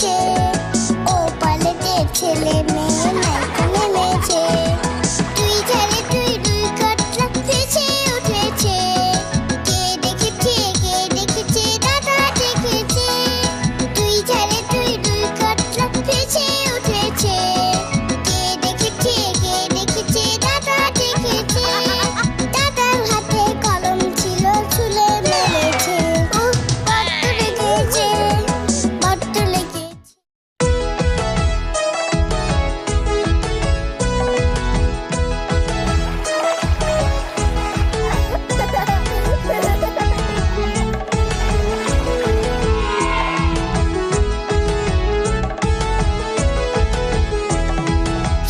দেখেছে, ও পালেতে ছেলে মেয়ে নাইকো নেমেছে। দুই ধারে দুই দুই কাতলা ভেসে উঠেছে, কে দেখেছে দাদা দেখেছে। দুই ধারে দুই দুই কাতলা ভেসে উঠেছে, কে দেখেছে দাদা দেখেছে। দাদার হাতে কলম ছিল, ছুলে মেরেছে, বড্ড লেগেছে, বড্ড লেগেছে।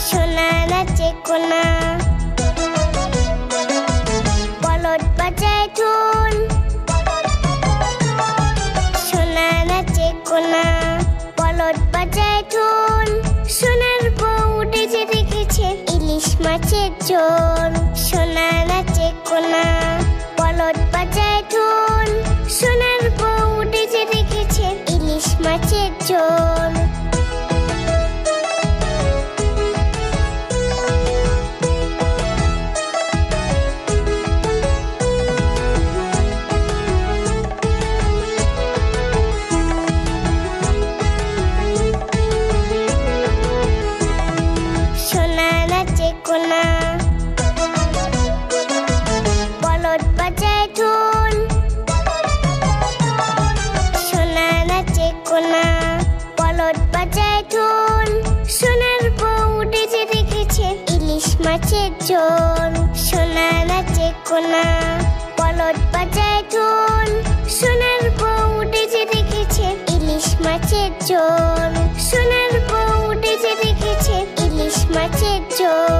সোনা নাচে কোনা, বলদ বাজায় ঢোল। সোনা নাচে কোনা, বলদ বাজায় ঢোল। সোনার বউ উঠেছে দেখেছে ইলিশ মাছের ঝোল। সোনা নাচে কোনা, বলদ বাজায় ঢোল। সোনার বউ উঠেছে দেখেছে ইলিশ মাছের ঝোল। সোনা নাচে কোনা, বলদ বাজায় ঢোল। সোনা নাচে কোনা, বলদ বাজায় ঢোল। সোনার বউ উঠেছে দেখেছে ইলিশ মাছের ঝোল। সোনা নাচে কোনা, বলদ বাজায় ঢোল। সোনার বউ উঠেছে দেখেছে ইলিশ মাছের ঝোল। সোনার বউ উঠেছে দেখেছে ইলিশ মাছের ঝোল।